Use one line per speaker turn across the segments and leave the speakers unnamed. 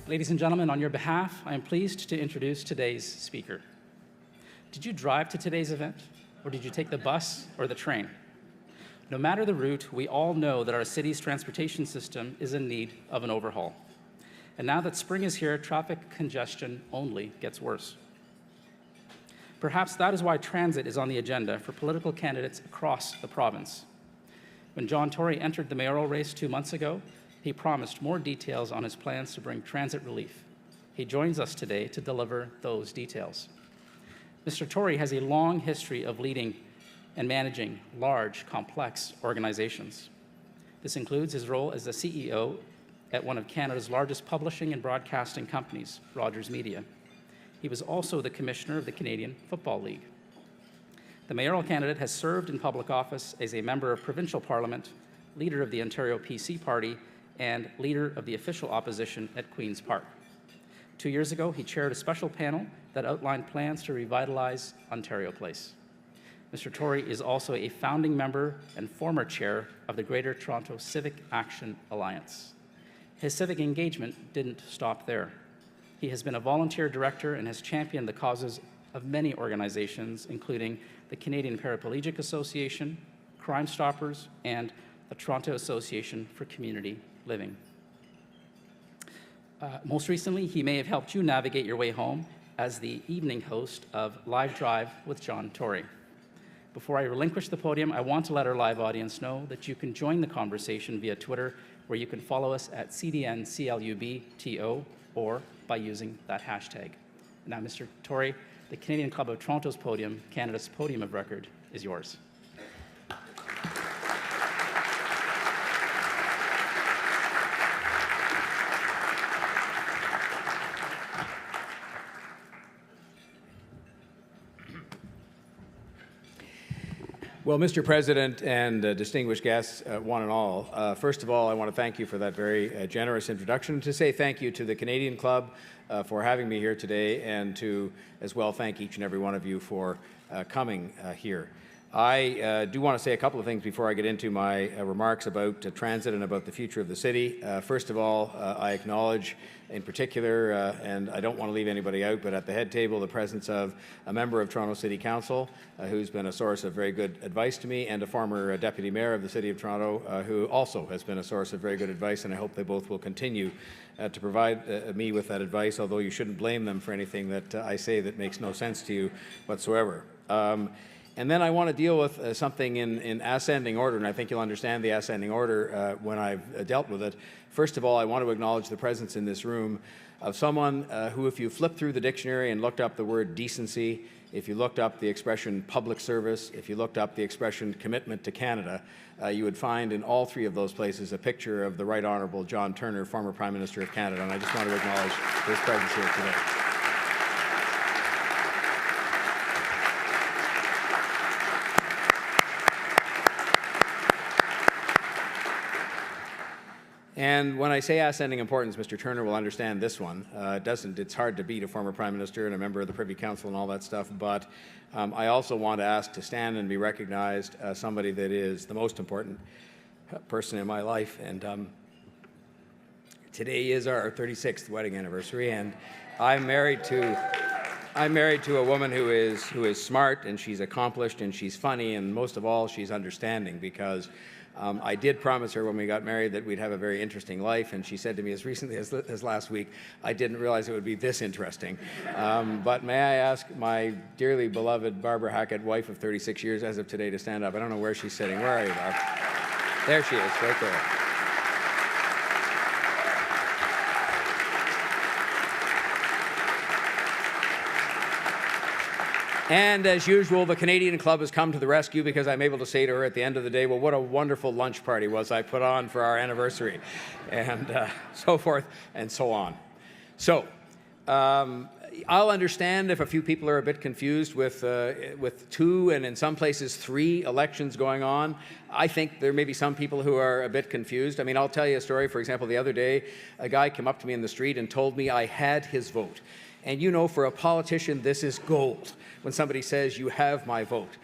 Ladies and gentlemen, on your behalf, I am pleased to introduce today's speaker. Did you drive to today's event, or did you take the bus or the train? No matter the route, we all know that our city's transportation system is in need of an overhaul. And now that spring is here, traffic congestion only gets worse. Perhaps that is why transit is on the agenda for political candidates across the province. When John Tory entered the mayoral race 2 months ago, he promised more details on his plans to bring transit relief. He joins us today to deliver those details. Mr. Tory has a long history of leading and managing large, complex organizations. This includes his role as the CEO at one of Canada's largest publishing and broadcasting companies, Rogers Media. He was also the commissioner of the Canadian Football League. The mayoral candidate has served in public office as a member of provincial parliament, leader of the Ontario PC Party, and leader of the official opposition at Queen's Park. 2 years ago, he chaired a special panel that outlined plans to revitalize Ontario Place. Mr. Tory is also a founding member and former chair of the Greater Toronto Civic Action Alliance. His civic engagement didn't stop there. He has been a volunteer director and has championed the causes of many organizations, including the Canadian Paraplegic Association, Crime Stoppers, and the Toronto Association for Community Living. Most recently, he may have helped you navigate your way home as the evening host of Live Drive with John Tory. Before I relinquish the podium, I want to let our live audience know that you can join the conversation via Twitter, where you can follow us at CDNCLUBTO or by using that hashtag. Now, Mr. Tory, the Canadian Club of Toronto's podium, Canada's podium of record, is yours.
Well, Mr. President and distinguished guests, one and all, first of all, I want to thank you for that very generous introduction, to say thank you to the Canadian Club for having me here today, and to as well thank each and every one of you for coming here. I do want to say a couple of things before I get into my remarks about transit and about the future of the city. First of all, I acknowledge in particular, and I don't want to leave anybody out, but at the head table, the presence of a member of Toronto City Council who's been a source of very good advice to me, and a former deputy mayor of the City of Toronto who also has been a source of very good advice, and I hope they both will continue to provide me with that advice, although you shouldn't blame them for anything that I say that makes no sense to you whatsoever. And then I want to deal with something in ascending order, and I think you'll understand the ascending order when I've dealt with it. First of all, I want to acknowledge the presence in this room of someone who, if you flipped through the dictionary and looked up the word decency, if you looked up the expression public service, if you looked up the expression commitment to Canada, you would find in all three of those places a picture of the Right Honourable John Turner, former Prime Minister of Canada, and I just want to acknowledge his presence here today. And when I say ascending importance, Mr. Turner will understand this one. It's hard to beat a former Prime Minister and a member of the Privy Council and all that stuff, but I also want to ask to stand and be recognized somebody that is the most important person in my life. And today is our 36th wedding anniversary, and I'm married to a woman who is smart, and she's accomplished, and she's funny, and most of all, she's understanding, because I did promise her when we got married that we'd have a very interesting life, and she said to me as recently as last week, I didn't realize it would be this interesting. But may I ask my dearly beloved Barbara Hackett, wife of 36 years as of today, to stand up? I don't know where she's sitting. Where are you, Barb? There she is, right there. And as usual, the Canadian Club has come to the rescue, because I'm able to say to her at the end of the day, well, what a wonderful lunch party was I put on for our anniversary, and so forth and so on. So I'll understand if a few people are a bit confused with 2 and in some places 3 elections going on. I think there may be some people who are a bit confused. I mean, I'll tell you a story. For example, the other day, a guy came up to me in the street and told me I had his vote. And you know, for a politician, this is gold when somebody says, you have my vote.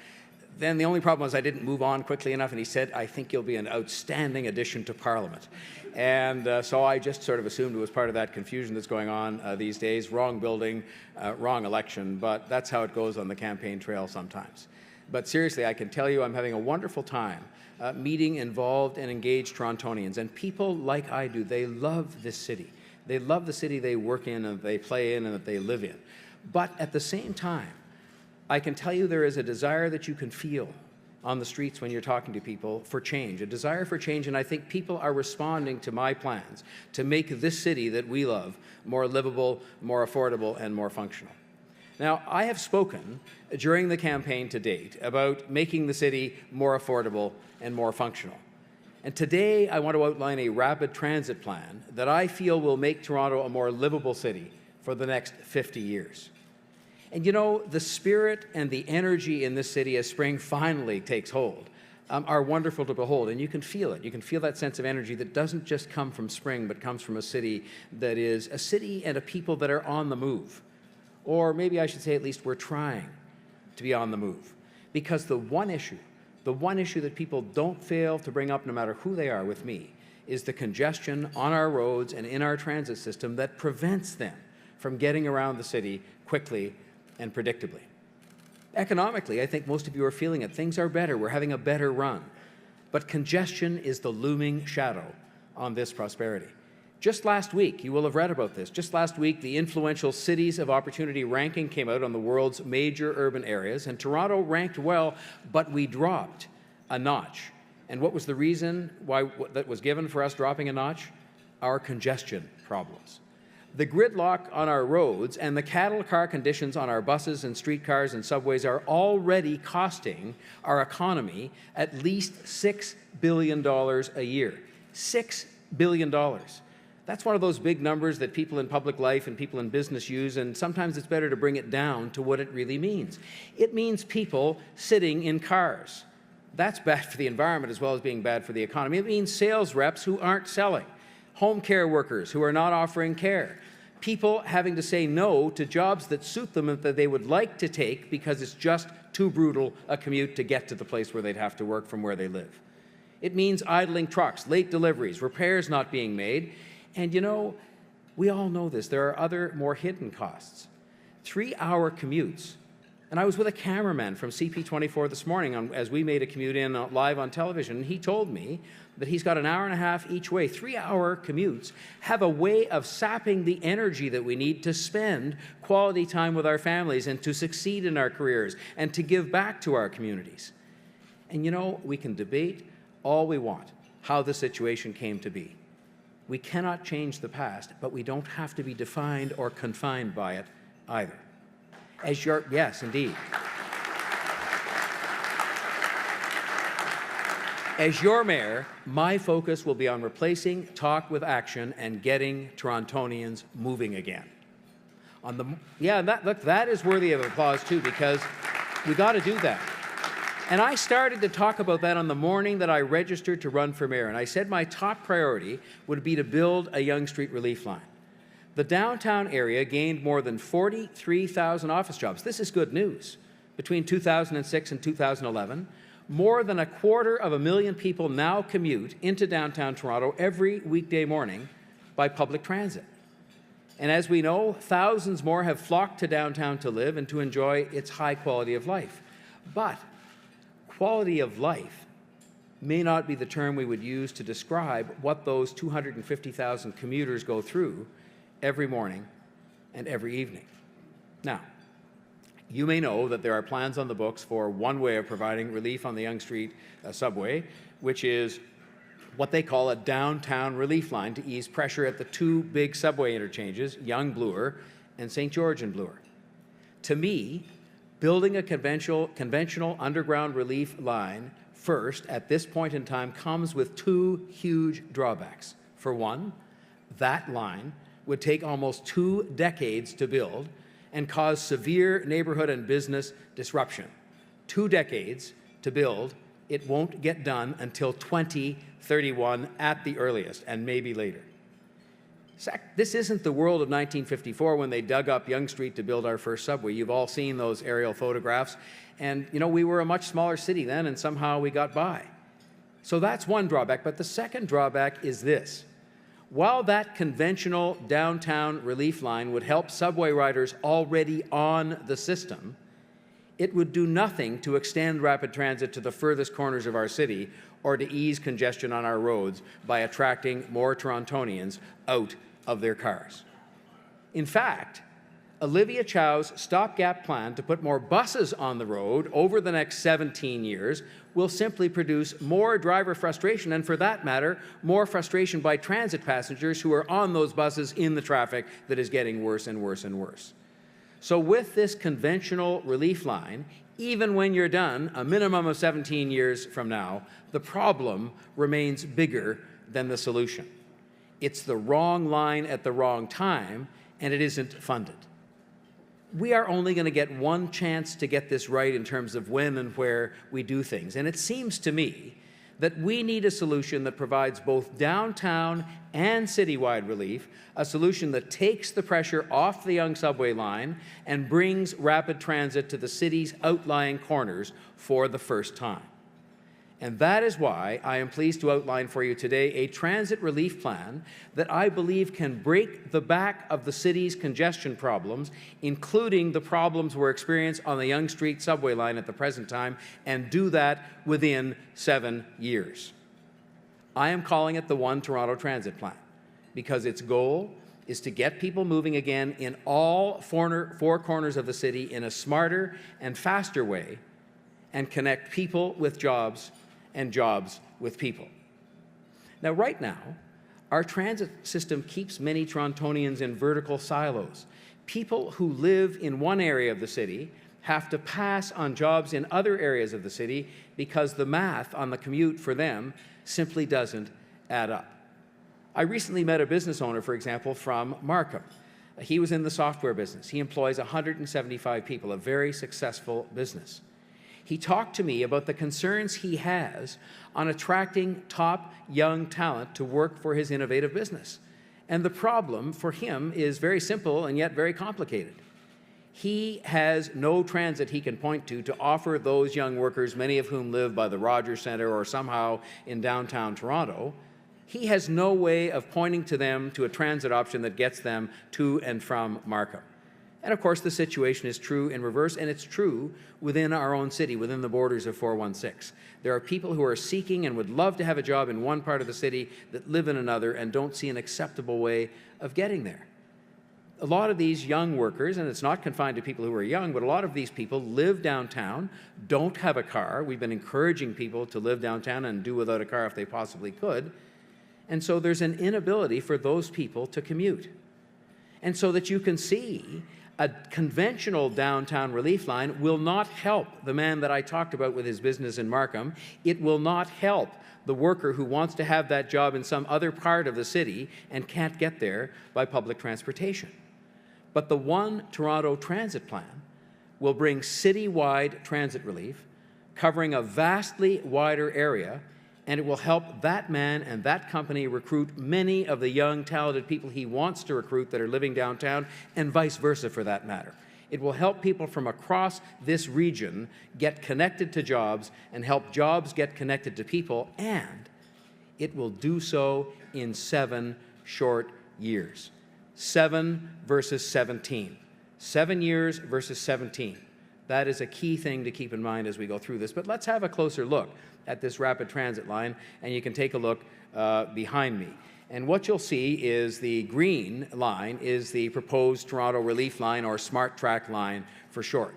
Then the only problem was I didn't move on quickly enough, and he said, I think you'll be an outstanding addition to Parliament. And so I just sort of assumed it was part of that confusion that's going on these days. Wrong building, wrong election, but that's how it goes on the campaign trail sometimes. But seriously, I can tell you I'm having a wonderful time meeting involved and engaged Torontonians. And people like I do, they love this city. They love the city they work in and they play in and that they live in. But at the same time, I can tell you there is a desire that you can feel on the streets when you're talking to people for change, a desire for change, and I think people are responding to my plans to make this city that we love more livable, more affordable, and more functional. Now, I have spoken during the campaign to date about making the city more affordable and more functional. And today, I want to outline a rapid transit plan that I feel will make Toronto a more livable city for the next 50 years. And you know, the spirit and the energy in this city as spring finally takes hold are wonderful to behold, and you can feel it. You can feel that sense of energy that doesn't just come from spring, but comes from a city that is a city and a people that are on the move. Or maybe I should say at least we're trying to be on the move. Because the one issue that people don't fail to bring up no matter who they are with me is the congestion on our roads and in our transit system that prevents them from getting around the city quickly and predictably. Economically, I think most of you are feeling it. Things are better. We're having a better run. But congestion is the looming shadow on this prosperity. Just last week, you will have read about this. Just last week, the influential Cities of Opportunity ranking came out on the world's major urban areas, and Toronto ranked well, but we dropped a notch. And what was the reason why that was given for us dropping a notch? Our congestion problems. The gridlock on our roads and the cattle car conditions on our buses and streetcars and subways are already costing our economy at least $6 billion a year. $6 billion. That's one of those big numbers that people in public life and people in business use, and sometimes it's better to bring it down to what it really means. It means people sitting in cars. That's bad for the environment as well as being bad for the economy. It means sales reps who aren't selling, home care workers who are not offering care, people having to say no to jobs that suit them and that they would like to take because it's just too brutal a commute to get to the place where they'd have to work from where they live. It means idling trucks, late deliveries, repairs not being made. And you know, we all know this. There are other more hidden costs. 3-hour commutes. And I was with a cameraman from CP24 this morning as we made a commute in live on television, and he told me that he's got an hour and a half each way. 3-hour commutes have a way of sapping the energy that we need to spend quality time with our families and to succeed in our careers and to give back to our communities. And you know, we can debate all we want how the situation came to be. We cannot change the past, but we don't have to be defined or confined by it either. Yes, indeed. As your mayor, my focus will be on replacing talk with action and getting Torontonians moving again. That is worthy of applause too, because we got to do that. And I started to talk about that on the morning that I registered to run for mayor, and I said my top priority would be to build a Yonge Street relief line. The downtown area gained more than 43,000 office jobs. This is good news. Between 2006 and 2011, more than 250,000 people now commute into downtown Toronto every weekday morning by public transit. And as we know, thousands more have flocked to downtown to live and to enjoy its high quality of life. But quality of life may not be the term we would use to describe what those 250,000 commuters go through every morning and every evening. Now, you may know that there are plans on the books for one way of providing relief on the Yonge Street subway, which is what they call a downtown relief line to ease pressure at the two big subway interchanges, Yonge Bloor and St. George and Bloor. To me, building a conventional underground relief line first at this point in time comes with two huge drawbacks. For one, that line would take almost 2 decades to build and cause severe neighborhood and business disruption. 2 decades to build, it won't get done until 2031 at the earliest, and maybe later. This isn't the world of 1954 when they dug up Yonge Street to build our first subway. You've all seen those aerial photographs. And, you know, we were a much smaller city then, and somehow we got by. So that's one drawback. But the second drawback is this. While that conventional downtown relief line would help subway riders already on the system, it would do nothing to extend rapid transit to the furthest corners of our city or to ease congestion on our roads by attracting more Torontonians out of their cars. In fact, Olivia Chow's stopgap plan to put more buses on the road over the next 17 years will simply produce more driver frustration and, for that matter, more frustration by transit passengers who are on those buses in the traffic that is getting worse and worse and worse. So with this conventional relief line, even when you're done, a minimum of 17 years from now, the problem remains bigger than the solution. It's the wrong line at the wrong time, and it isn't funded. We are only going to get one chance to get this right in terms of when and where we do things. And it seems to me that we need a solution that provides both downtown and citywide relief, a solution that takes the pressure off the Yonge subway line and brings rapid transit to the city's outlying corners for the first time. And that is why I am pleased to outline for you today a transit relief plan that I believe can break the back of the city's congestion problems, including the problems we're experiencing on the Yonge Street subway line at the present time, and do that within 7 years. I am calling it the One Toronto Transit Plan because its goal is to get people moving again in all four corners of the city in a smarter and faster way and connect people with jobs and jobs with people. Now, right now, our transit system keeps many Torontonians in vertical silos. People who live in one area of the city have to pass on jobs in other areas of the city because the math on the commute for them simply doesn't add up. I recently met a business owner, for example, from Markham. He was in the software business. He employs 175 people, a very successful business. He talked to me about the concerns he has on attracting top young talent to work for his innovative business. And the problem for him is very simple and yet very complicated. He has no transit he can point to offer those young workers, many of whom live by the Rogers Centre or somehow in downtown Toronto. He has no way of pointing to them to a transit option that gets them to and from Markham. And of course, the situation is true in reverse, and it's true within our own city, within the borders of 416. There are people who are seeking and would love to have a job in one part of the city that live in another and don't see an acceptable way of getting there. A lot of these young workers, and it's not confined to people who are young, but a lot of these people live downtown, don't have a car. We've been encouraging people to live downtown and do without a car if they possibly could. And so there's an inability for those people to commute. And so that you can see a conventional downtown relief line will not help the man that I talked about with his business in Markham. It will not help the worker who wants to have that job in some other part of the city and can't get there by public transportation. But the One Toronto Transit Plan will bring citywide transit relief, covering a vastly wider area, and it will help that man and that company recruit many of the young, talented people he wants to recruit that are living downtown, and vice versa for that matter. It will help people from across this region get connected to jobs and help jobs get connected to people, and it will do so in 7 short years. 7 versus 17. 7 years versus 17. That is a key thing to keep in mind as we go through this. But let's have a closer look at this rapid transit line, and you can take a look behind me. And what you'll see is the green line is the proposed Toronto Relief Line, or Smart Track line for short.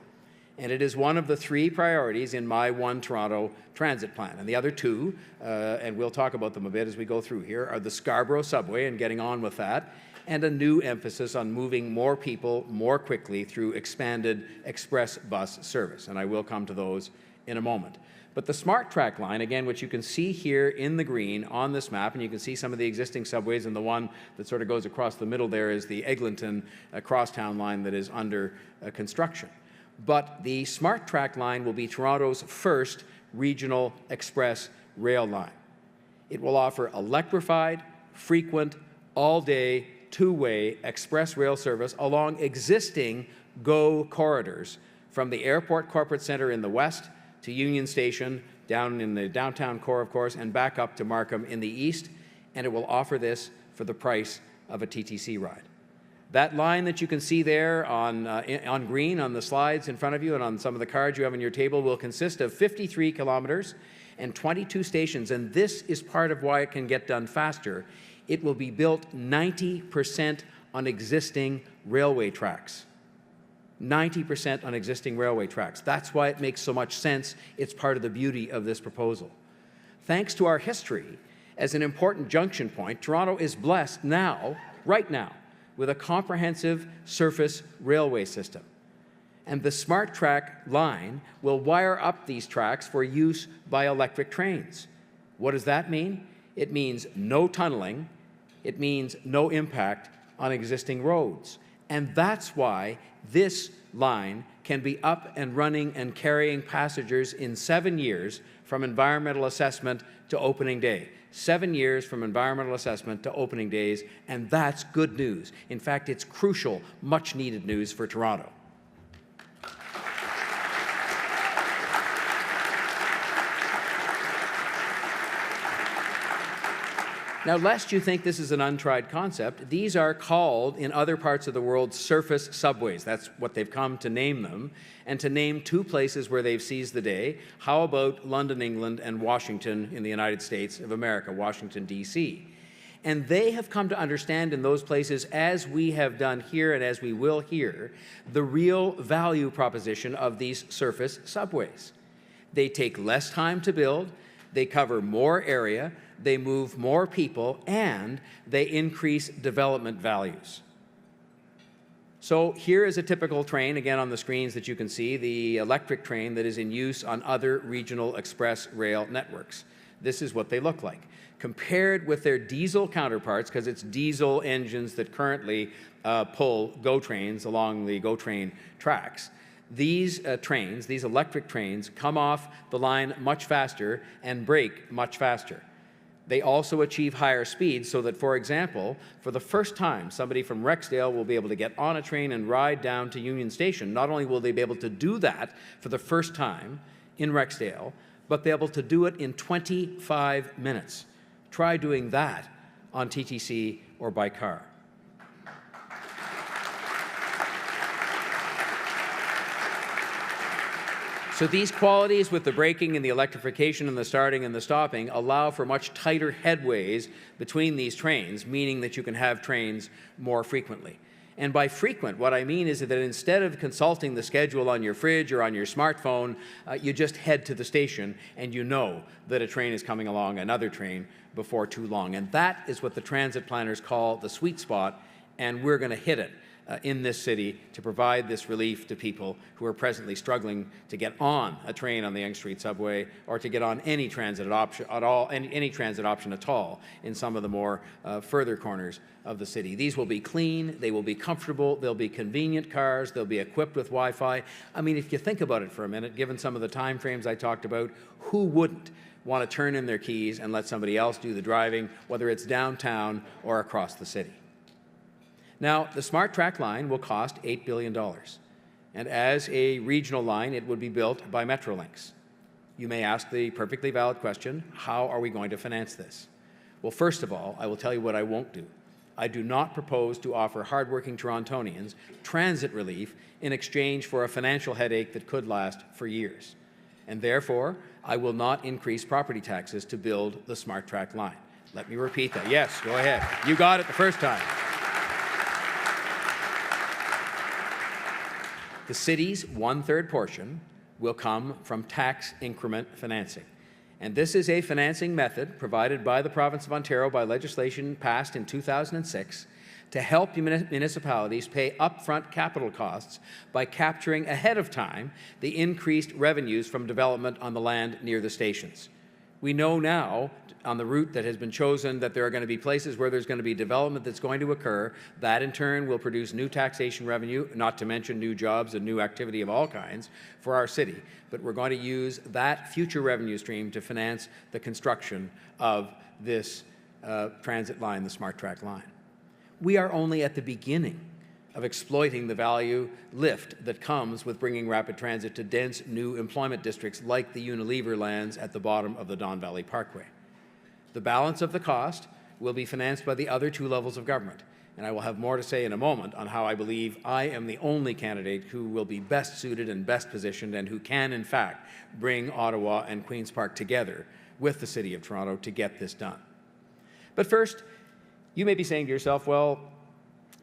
And it is one of the 3 priorities in my One Toronto Transit Plan. And the other 2, and we'll talk about them a bit as we go through here, are the Scarborough subway and getting on with that, and a new emphasis on moving more people more quickly through expanded express bus service. And I will come to those in a moment. But the Smart Track line, again, which you can see here in the green on this map, and you can see some of the existing subways, and the one that sort of goes across the middle there is the Eglinton crosstown line that is under construction. But the Smart Track line will be Toronto's first regional express rail line. It will offer electrified, frequent, all-day two-way express rail service along existing GO corridors from the Airport Corporate Centre in the west to Union Station, down in the downtown core, of course, and back up to Markham in the east, and it will offer this for the price of a TTC ride. That line that you can see there on green on the slides in front of you and on some of the cards you have on your table will consist of 53 kilometers and 22 stations, and this is part of why it can get done faster. It will be built 90% on existing railway tracks. 90% on existing railway tracks. That's why it makes so much sense. It's part of the beauty of this proposal. Thanks to our history as an important junction point, Toronto is blessed now, right now, with a comprehensive surface railway system. And the Smart Track line will wire up these tracks for use by electric trains. What does that mean? It means no tunneling. It means no impact on existing roads. And that's why this line can be up and running and carrying passengers in 7 years from environmental assessment to opening day. 7 years from environmental assessment to opening days, and that's good news. In fact, it's crucial, much needed news for Toronto. Now, lest you think this is an untried concept, these are called, in other parts of the world, surface subways. That's what they've come to name them. And to name two places where they've seized the day, how about London, England, and Washington in the United States of America, Washington, D.C.? And they have come to understand in those places, as we have done here and as we will here, the real value proposition of these surface subways. They take less time to build, they cover more area, they move more people, and they increase development values. So here is a typical train, again on the screens that you can see, the electric train that is in use on other regional express rail networks. This is what they look like. Compared with their diesel counterparts, because it's diesel engines that currently pull GO trains along the GO train tracks, these trains, these electric trains, come off the line much faster and brake much faster. They also achieve higher speeds so that, for example, for the first time, somebody from Rexdale will be able to get on a train and ride down to Union Station. Not only will they be able to do that for the first time in Rexdale, but they'll be able to do it in 25 minutes. Try doing that on TTC or by car. So these qualities with the braking and the electrification and the starting and the stopping allow for much tighter headways between these trains, meaning that you can have trains more frequently. And by frequent, what I mean is that instead of consulting the schedule on your fridge or on your smartphone, you just head to the station and you know that a train is coming along, another train, before too long. And that is what the transit planners call the sweet spot, and we're going to hit it in this city to provide this relief to people who are presently struggling to get on a train on the Yonge Street subway or to get on any transit option at all, any transit option at all in some of the more further corners of the city. These will be clean, they will be comfortable, they'll be convenient cars, they'll be equipped with Wi-Fi. I mean, if you think about it for a minute, given some of the time frames I talked about, who wouldn't want to turn in their keys and let somebody else do the driving, whether it's downtown or across the city? Now, the Smart Track line will cost $8 billion, and as a regional line, it would be built by Metrolinx. You may ask the perfectly valid question, how are we going to finance this? Well, first of all, I will tell you what I won't do. I do not propose to offer hardworking Torontonians transit relief in exchange for a financial headache that could last for years. And therefore, I will not increase property taxes to build the Smart Track line. Let me repeat that. Yes, go ahead. You got it the first time. The city's one-third portion will come from tax increment financing. And this is a financing method provided by the province of Ontario by legislation passed in 2006 to help municipalities pay upfront capital costs by capturing ahead of time the increased revenues from development on the land near the stations. We know now, on the route that has been chosen, that there are going to be places where there's going to be development that's going to occur. That, in turn, will produce new taxation revenue, not to mention new jobs and new activity of all kinds for our city. But we're going to use that future revenue stream to finance the construction of this transit line, the Smart Track line. We are only at the beginning of exploiting the value lift that comes with bringing rapid transit to dense new employment districts like the Unilever lands at the bottom of the Don Valley Parkway. The balance of the cost will be financed by the other two levels of government, and I will have more to say in a moment on how I believe I am the only candidate who will be best suited and best positioned and who can, in fact, bring Ottawa and Queen's Park together with the City of Toronto to get this done. But first, you may be saying to yourself, well,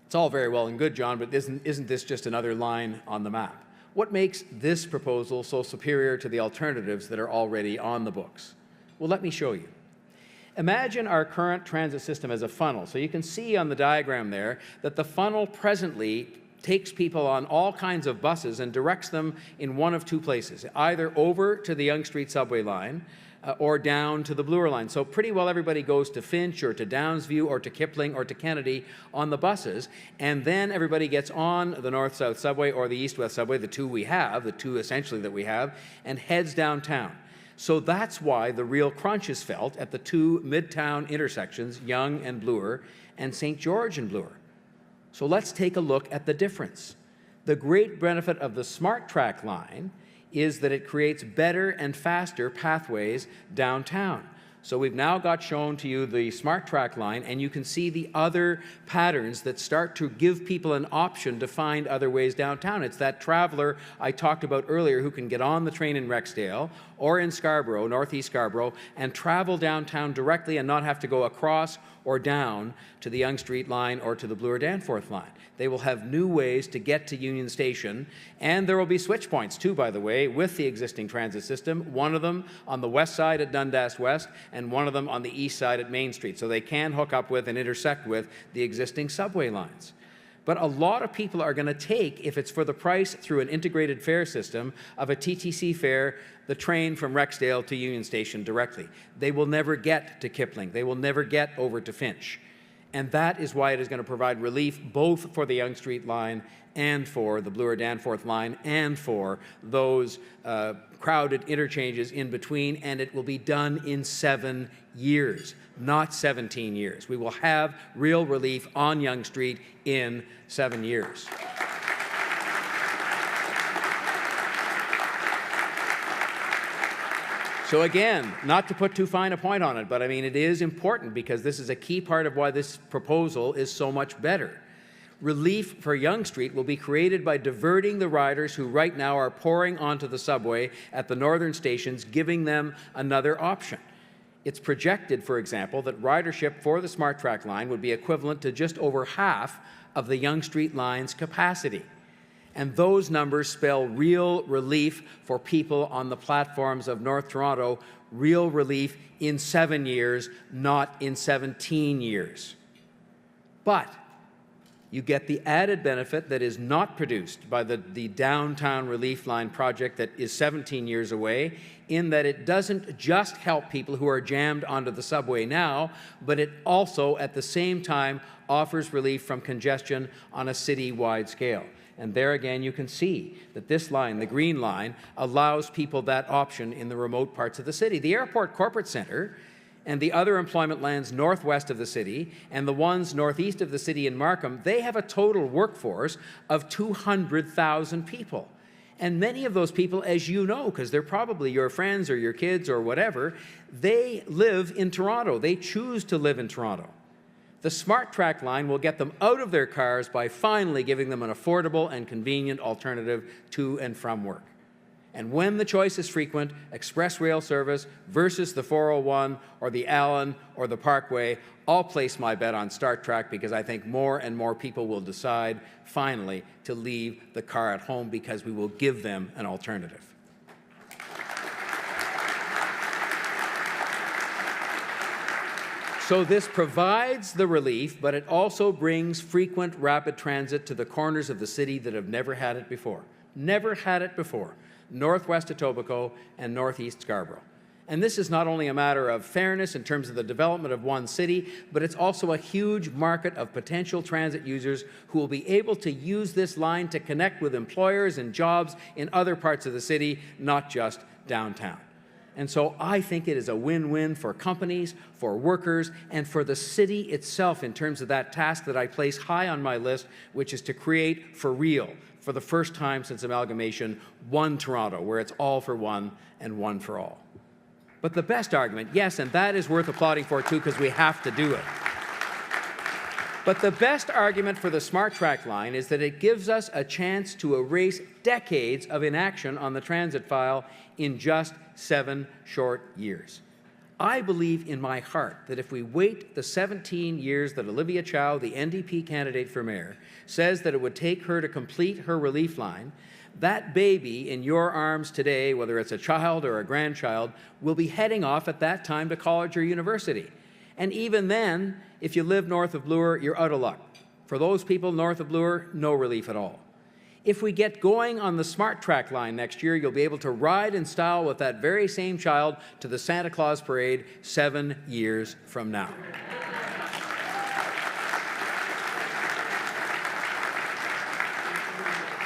it's all very well and good, John, but isn't this just another line on the map? What makes this proposal so superior to the alternatives that are already on the books? Well, let me show you. Imagine our current transit system as a funnel. So you can see on the diagram there that the funnel presently takes people on all kinds of buses and directs them in one of two places, either over to the Yonge Street subway line or down to the Bloor line. So pretty well everybody goes to Finch or to Downsview or to Kipling or to Kennedy on the buses, and then everybody gets on the North-South subway or the East-West subway, the two essentially that we have, and heads downtown. So that's why the real crunch is felt at the two midtown intersections, Yonge and Bloor, and St. George and Bloor. So let's take a look at the difference. The great benefit of the Smart Track line is that it creates better and faster pathways downtown. So we've now got shown to you the Smart Track line, and you can see the other patterns that start to give people an option to find other ways downtown. It's that traveler I talked about earlier who can get on the train in Rexdale or in Scarborough, Northeast Scarborough, and travel downtown directly and not have to go across or down to the Yonge Street line or to the Bloor-Danforth line. They will have new ways to get to Union Station, and there will be switch points too, by the way, with the existing transit system, one of them on the west side at Dundas West and one of them on the east side at Main Street, so they can hook up with and intersect with the existing subway lines. But a lot of people are going to take, if it's for the price through an integrated fare system of a TTC fare, the train from Rexdale to Union Station directly. They will never get to Kipling. They will never get over to Finch. And that is why it is going to provide relief both for the Yonge Street line and for the Bloor-Danforth line and for those crowded interchanges in between, and it will be done in 7 years, not 17 years. We will have real relief on Yonge Street in 7 years. So again, not to put too fine a point on it, but I mean, it is important because this is a key part of why this proposal is so much better. Relief for Yonge Street will be created by diverting the riders who right now are pouring onto the subway at the northern stations, giving them another option. It's projected, for example, that ridership for the Smart Track line would be equivalent to just over half of the Yonge Street line's capacity. And those numbers spell real relief for people on the platforms of North Toronto, real relief in 7 years, not in 17 years. But you get the added benefit that is not produced by the Downtown Relief Line project that is 17 years away, in that it doesn't just help people who are jammed onto the subway now, but it also, at the same time, offers relief from congestion on a city-wide scale. And there again, you can see that this line, the green line, allows people that option in the remote parts of the city. The Airport Corporate Centre and the other employment lands northwest of the city and the ones northeast of the city in Markham, they have a total workforce of 200,000 people. And many of those people, as you know, because they're probably your friends or your kids or whatever, they live in Toronto. They choose to live in Toronto. The Smart Track line will get them out of their cars by finally giving them an affordable and convenient alternative to and from work. And when the choice is frequent, express rail service versus the 401 or the Allen or the Parkway, I'll place my bet on Smart Track because I think more and more people will decide finally to leave the car at home because we will give them an alternative. So this provides the relief, but it also brings frequent rapid transit to the corners of the city that have never had it before. Never had it before. Northwest Etobicoke and Northeast Scarborough. And this is not only a matter of fairness in terms of the development of one city, but it's also a huge market of potential transit users who will be able to use this line to connect with employers and jobs in other parts of the city, not just downtown. And so I think it is a win-win for companies, for workers, and for the city itself in terms of that task that I place high on my list, which is to create for real, for the first time since amalgamation, one Toronto, where it's all for one and one for all. But the best argument, yes, and that is worth applauding for too, because we have to do it. But the best argument for the Smart Track line is that it gives us a chance to erase decades of inaction on the transit file in just 7 short years. I believe in my heart that if we wait the 17 years that Olivia Chow, the NDP candidate for mayor, says that it would take her to complete her relief line, that baby in your arms today, whether it's a child or a grandchild, will be heading off at that time to college or university. And even then, if you live north of Bloor, you're out of luck. For those people north of Bloor, no relief at all. If we get going on the Smart Track line next year, you'll be able to ride in style with that very same child to the Santa Claus parade 7 years from now.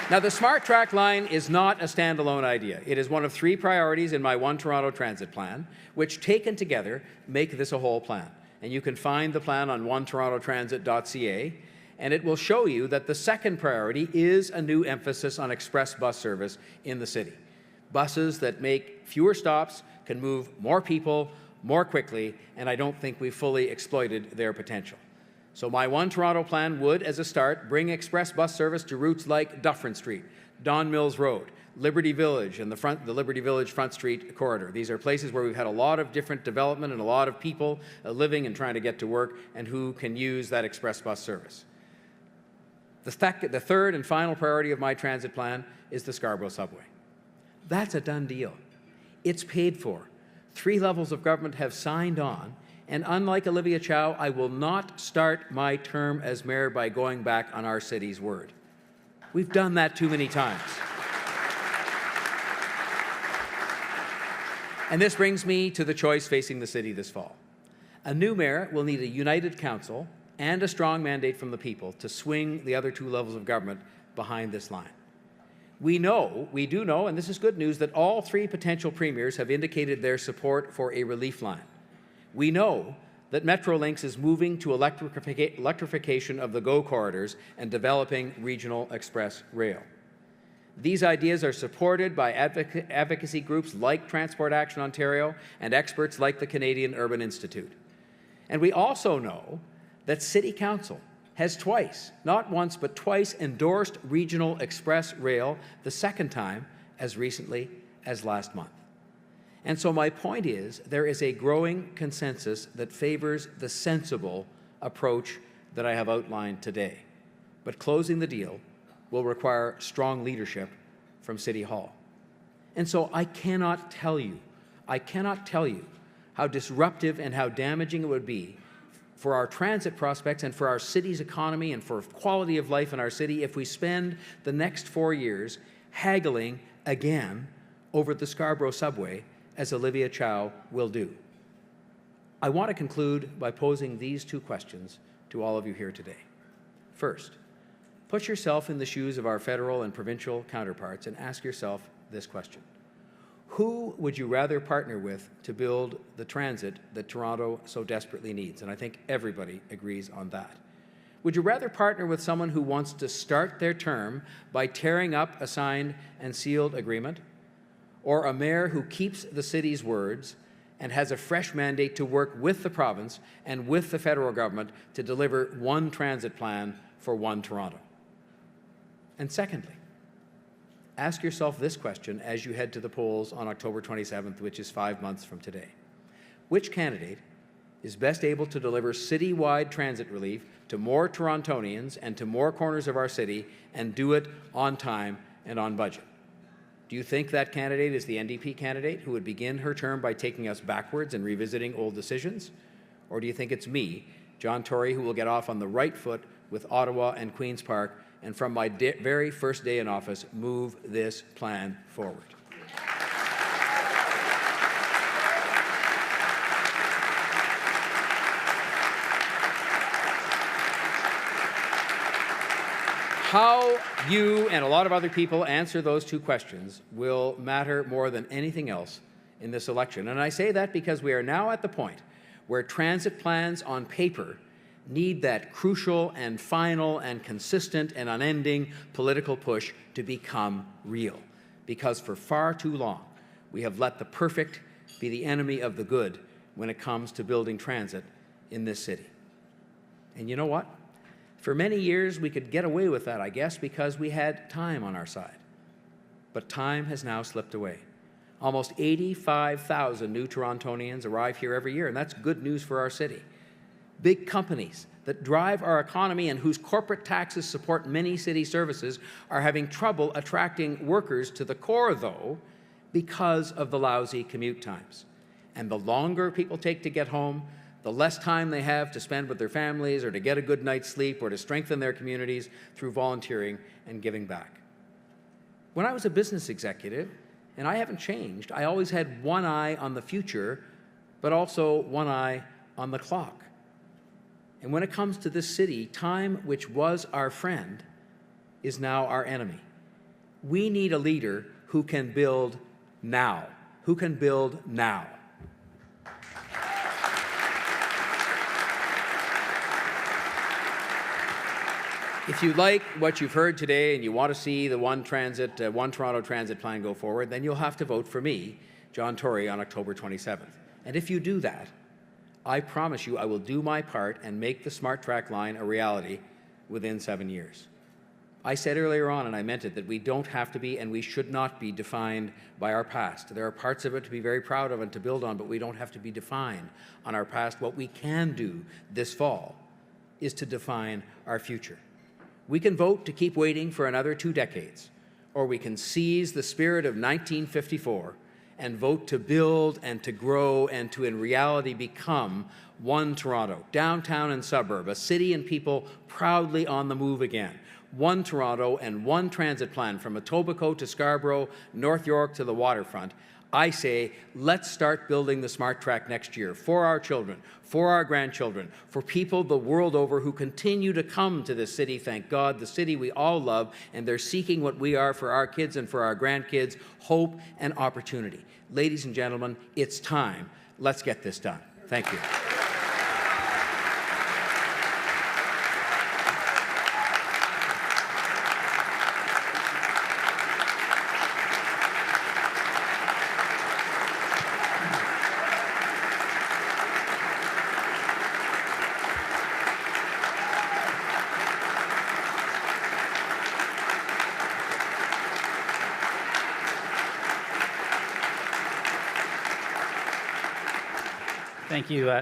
Now, the Smart Track line is not a standalone idea. It is one of 3 priorities in my One Toronto Transit Plan, which taken together make this a whole plan. And you can find the plan on onetorontotransit.ca, and it will show you that the second priority is a new emphasis on express bus service in the city. Buses that make fewer stops, can move more people more quickly, and I don't think we've fully exploited their potential. So my One Toronto plan would, as a start, bring express bus service to routes like Dufferin Street, Don Mills Road, Liberty Village, and the Liberty Village Front Street corridor. These are places where we've had a lot of different development and a lot of people living and trying to get to work and who can use that express bus service. The third and final priority of my transit plan is the Scarborough subway. That's a done deal. It's paid for. 3 levels of government have signed on, and unlike Olivia Chow, I will not start my term as mayor by going back on our city's word. We've done that too many times. And this brings me to the choice facing the city this fall. A new mayor will need a united council and a strong mandate from the people to swing the other 2 levels of government behind this line. We do know, and this is good news, that all 3 potential premiers have indicated their support for a relief line. We know that Metrolinx is moving to electrification of the GO corridors and developing regional express rail. These ideas are supported by advocacy groups like Transport Action Ontario and experts like the Canadian Urban Institute. And we also know that City Council has twice, not once, but twice endorsed regional express rail, the second time as recently as last month. And so my point is, there is a growing consensus that favors the sensible approach that I have outlined today. But closing the deal will require strong leadership from City Hall. And so I cannot tell you how disruptive and how damaging it would be for our transit prospects and for our city's economy and for quality of life in our city if we spend the next 4 years haggling again over the Scarborough subway, as Olivia Chow will do. I want to conclude by posing these 2 questions to all of you here today. First, put yourself in the shoes of our federal and provincial counterparts and ask yourself this question. Who would you rather partner with to build the transit that Toronto so desperately needs? And I think everybody agrees on that. Would you rather partner with someone who wants to start their term by tearing up a signed and sealed agreement, or a mayor who keeps the city's words and has a fresh mandate to work with the province and with the federal government to deliver one transit plan for one Toronto? And secondly, ask yourself this question as you head to the polls on October 27th, which is 5 months from today. Which candidate is best able to deliver citywide transit relief to more Torontonians and to more corners of our city and do it on time and on budget? Do you think that candidate is the NDP candidate who would begin her term by taking us backwards and revisiting old decisions? Or do you think it's me, John Tory, who will get off on the right foot with Ottawa and Queen's Park and from my very first day in office move this plan forward? How you and a lot of other people answer those 2 questions will matter more than anything else in this election. And I say that because we are now at the point where transit plans on paper need that crucial and final and consistent and unending political push to become real. Because for far too long, we have let the perfect be the enemy of the good when it comes to building transit in this city. And you know what? For many years, we could get away with that, I guess, because we had time on our side. But time has now slipped away. Almost 85,000 new Torontonians arrive here every year, and that's good news for our city. Big companies that drive our economy and whose corporate taxes support many city services are having trouble attracting workers to the core, though, because of the lousy commute times. And the longer people take to get home, the less time they have to spend with their families or to get a good night's sleep or to strengthen their communities through volunteering and giving back. When I was a business executive, and I haven't changed, I always had one eye on the future, but also one eye on the clock. And when it comes to this city, time, which was our friend, is now our enemy. We need a leader who can build now, who can build now. If you like what you've heard today and you want to see the One Toronto Transit Plan go forward, then you'll have to vote for me, John Tory, on October 27th. And if you do that, I promise you I will do my part and make the Smart Track line a reality within 7 years. I said earlier on, and I meant it, that we don't have to be and we should not be defined by our past. There are parts of it to be very proud of and to build on, but we don't have to be defined on our past. What we can do this fall is to define our future. We can vote to keep waiting for another 2 decades, or we can seize the spirit of 1954 and vote to build and to grow and to, in reality, become one Toronto, downtown and suburb, a city and people proudly on the move again. One Toronto and one transit plan from Etobicoke to Scarborough, North York to the waterfront. I say, let's start building the Smart Track next year for our children, for our grandchildren, for people the world over who continue to come to this city, thank God, the city we all love, and they're seeking what we are for our kids and for our grandkids, hope and opportunity. Ladies and gentlemen, it's time. Let's get this done. Thank you.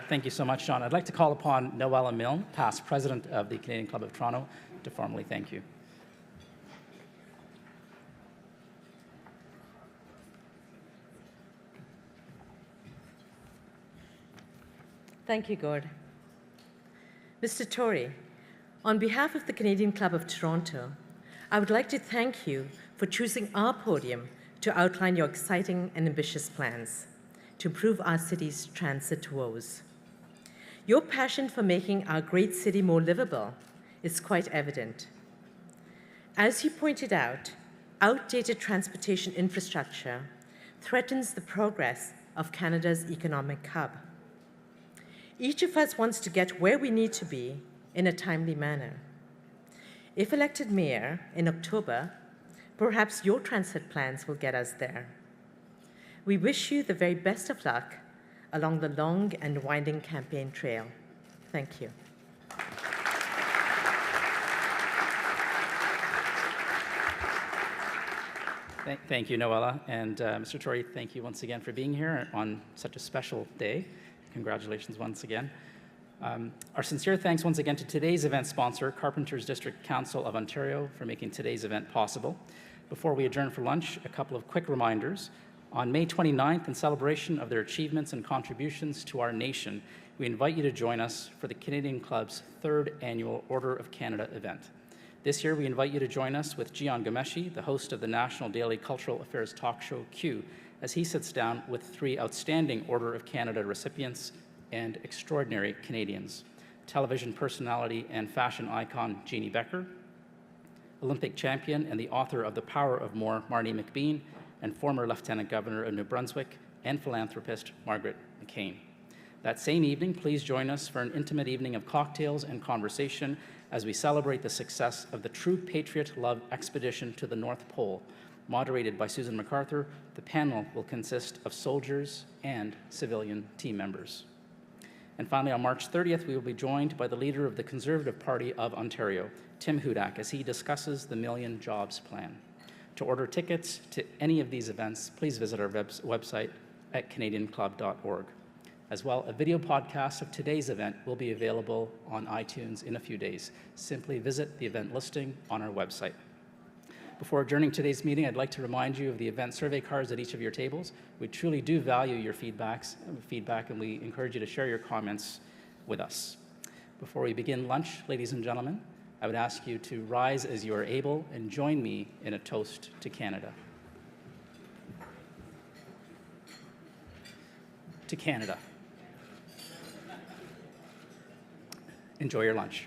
Thank you so much, John. I'd like to call upon Noella Milne, past president of the Canadian Club of Toronto, to formally thank you.
Thank you, Gord. Mr. Tory, on behalf of the Canadian Club of Toronto, I would like to thank you for choosing our podium to outline your exciting and ambitious plans to improve our city's transit woes. Your passion for making our great city more livable is quite evident. As you pointed out, outdated transportation infrastructure threatens the progress of Canada's economic hub. Each of us wants to get where we need to be in a timely manner. If elected mayor in October, perhaps your transit plans will get us there. We wish you the very best of luck along the long and winding campaign trail. Thank you.
Thank you, Noella. And Mr. Tory, thank you once again for being here on such a special day. Congratulations once again. Our sincere thanks once again to today's event sponsor, Carpenters District Council of Ontario, for making today's event possible. Before we adjourn for lunch, a couple of quick reminders. On May 29th, in celebration of their achievements and contributions to our nation, we invite you to join us for the Canadian Club's 3rd annual Order of Canada event. This year, we invite you to join us with Gian Gomeshi, the host of the National Daily Cultural Affairs talk show Q, as he sits down with 3 outstanding Order of Canada recipients and extraordinary Canadians: television personality and fashion icon Jeannie Becker, Olympic champion and the author of The Power of More, Marnie McBean, and former Lieutenant Governor of New Brunswick, and philanthropist Margaret McCain. That same evening, please join us for an intimate evening of cocktails and conversation as we celebrate the success of the True Patriot Love Expedition to the North Pole. Moderated by Susan MacArthur, the panel will consist of soldiers and civilian team members. And finally, on March 30th, we will be joined by the leader of the Conservative Party of Ontario, Tim Hudak, as he discusses the Million Jobs Plan. To order tickets to any of these events, please visit our website at canadianclub.org. As well, a video podcast of today's event will be available on iTunes in a few days. Simply visit the event listing on our website. Before adjourning today's meeting, I'd like to remind you of the event survey cards at each of your tables. We truly do value your feedback, and we encourage you to share your comments with us. Before we begin lunch, ladies and gentlemen, I would ask you to rise as you are able and join me in a toast to Canada. To Canada. Enjoy your lunch.